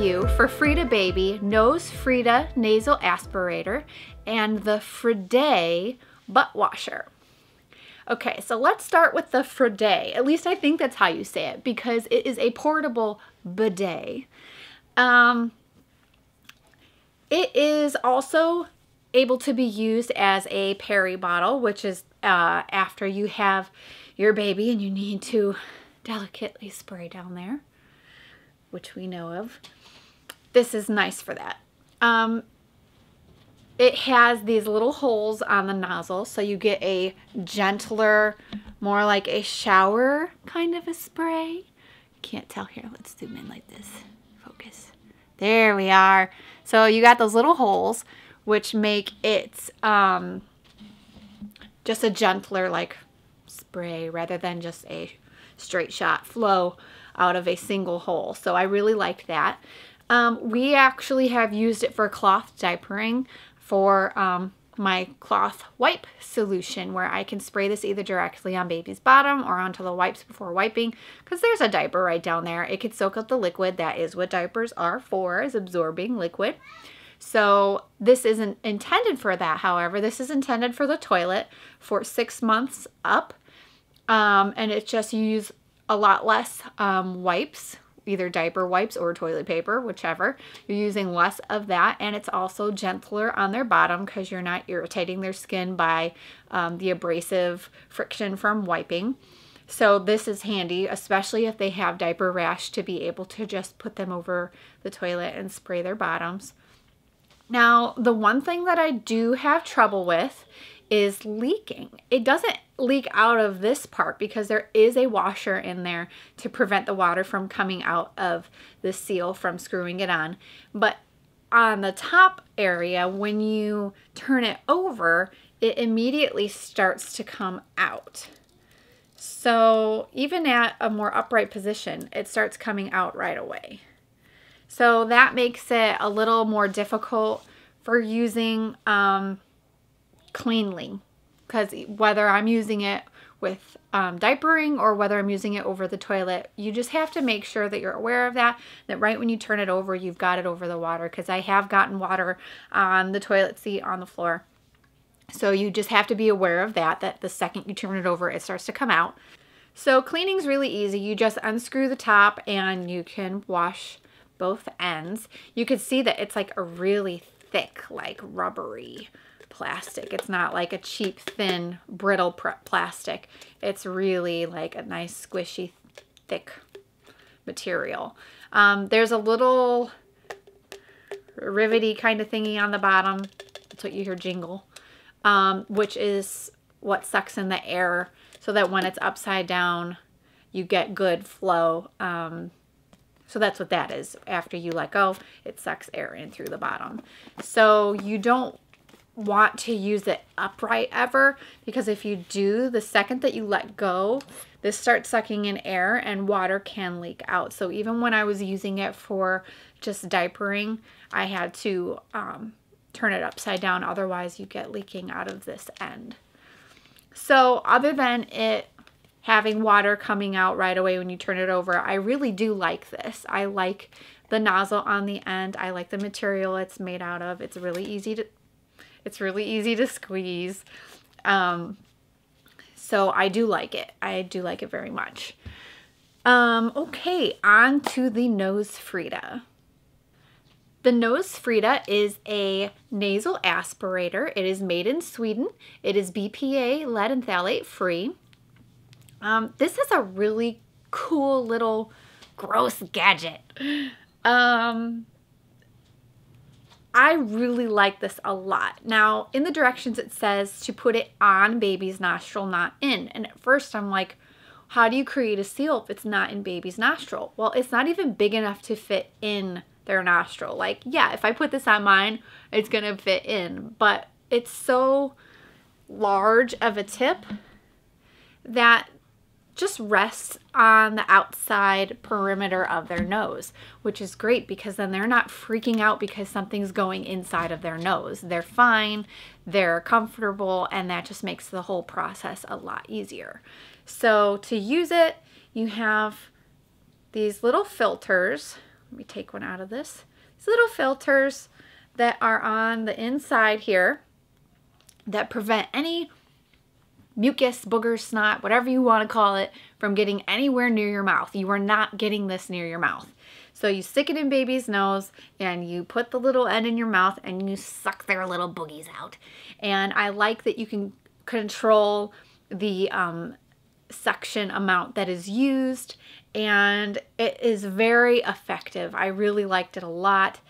review for Fridababy Nosefrida Nasal Aspirator and the Fridet Butt Washer. Okay, so let's start with the Fridet. At least I think that's how you say it, because it is a portable bidet. It is also able to be used as a peri bottle, which is after you have your baby and you need to delicately spray down there, which we know of. This is nice for that. It has these little holes on the nozzle, so you get a gentler, more like a shower kind of a spray. Can't tell here. Let's zoom in like this. Focus. There we are. So you got those little holes, which make it just a gentler like spray rather than just a straight shot flow out of a single hole. So I really liked that. We actually have used it for cloth diapering for my cloth wipe solution, where I can spray this either directly on baby's bottom or onto the wipes before wiping, because there's a diaper right down there. It could soak up the liquid. That is what diapers are for, is absorbing liquid. So this isn't intended for that. However, this is intended for the toilet for 6 months up, and it just use a lot less wipes, either diaper wipes or toilet paper, whichever. You're using less of that, and it's also gentler on their bottom because you're not irritating their skin by the abrasive friction from wiping. So this is handy, especially if they have diaper rash, to be able to just put them over the toilet and spray their bottoms. Now, the one thing that I do have trouble with is leaking. It doesn't leak out of this part because there is a washer in there to prevent the water from coming out of the seal from screwing it on. But on the top area, when you turn it over, it immediately starts to come out. So even at a more upright position, it starts coming out right away. So that makes it a little more difficult for using cleanly, because whether I'm using it with diapering or whether I'm using it over the toilet, you just have to make sure that you're aware of that right when you turn it over, you've got it over the water, because I have gotten water on the toilet seat, on the floor. So you just have to be aware of that the second you turn it over, it starts to come out. So cleaning's really easy. You just unscrew the top and you can wash both ends. You can see that it's like a really thick, like rubbery plastic. It's not like a cheap, thin, brittle plastic. It's really like a nice, squishy, thick material. There's a little rivety kind of thingy on the bottom. That's what you hear jingle, which is what sucks in the air so that when it's upside down, you get good flow. So that's what that is. After you let go, it sucks air in through the bottom. So you don't want to use it upright ever, because if you do, the second that you let go, this starts sucking in air and water can leak out. So even when I was using it for just diapering, I had to turn it upside down. Otherwise, you get leaking out of this end. So other than it having water coming out right away when you turn it over, I really do like this. I like the nozzle on the end. I like the material it's made out of. It's really easy to squeeze. So I do like it. I do like it very much. Okay, on to the Nosefrida. The Nosefrida is a nasal aspirator. It is made in Sweden. It is BPA, lead and phthalate free. This is a really cool little gross gadget. I really like this a lot. Now, in the directions it says to put it on baby's nostril, not in. And at first I'm like, how do you create a seal if it's not in baby's nostril? Well, it's not even big enough to fit in their nostril. Like, yeah, if I put this on mine, it's gonna fit in. But it's so large of a tip that just rests on the outside perimeter of their nose, which is great because then they're not freaking out because something's going inside of their nose. They're fine, they're comfortable, and that just makes the whole process a lot easier. So to use it, you have these little filters let me take one out of this. These little filters that are on the inside here that prevent any mucus, booger, snot, whatever you want to call it, from getting anywhere near your mouth. You are not getting this near your mouth. So you stick it in baby's nose and you put the little end in your mouth and you suck their little boogies out. And I like that you can control the suction amount that is used, and it is very effective. I really liked it a lot.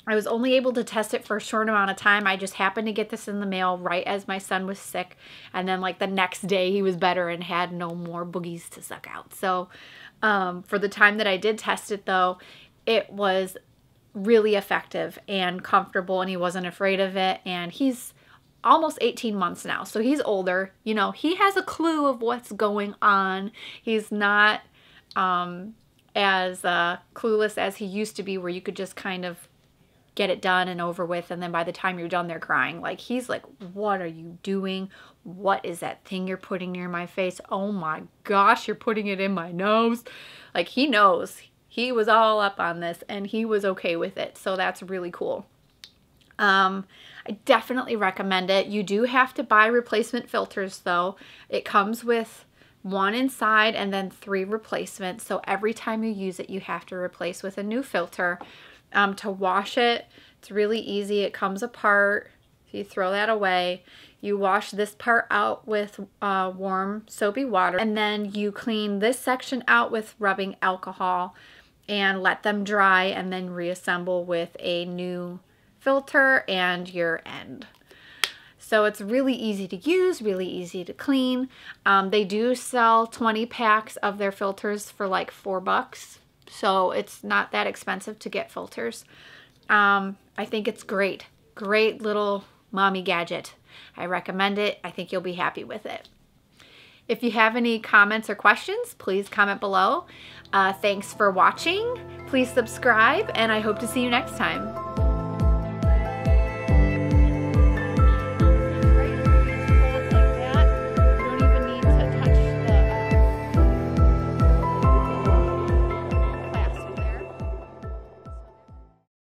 I was only able to test it for a short amount of time. I just happened to get this in the mail right as my son was sick. And then like the next day he was better and had no more boogies to suck out. So for the time that I did test it though, it was really effective and comfortable and he wasn't afraid of it. And he's almost 18 months now. So he's older, you know, he has a clue of what's going on. He's not as clueless as he used to be, where you could just kind of get it done and over with, and then by the time you're done they're crying. Like he's like, what are you doing? What is that thing you're putting near my face? Oh my gosh, you're putting it in my nose. Like he knows. He was all up on this and he was okay with it. So that's really cool. I definitely recommend it. You do have to buy replacement filters though. It comes with one inside and then 3 replacements. So every time you use it, you have to replace with a new filter. To wash it, it's really easy. It comes apart. So you throw that away. You wash this part out with warm soapy water, and then you clean this section out with rubbing alcohol and let them dry, and then reassemble with a new filter and your end. So it's really easy to use, really easy to clean. They do sell 20 packs of their filters for like $4. So it's not that expensive to get filters. I think it's great. Great little mommy gadget. I recommend it. I think you'll be happy with it. If you have any comments or questions, please comment below. Thanks for watching. Please subscribe, and I hope to see you next time.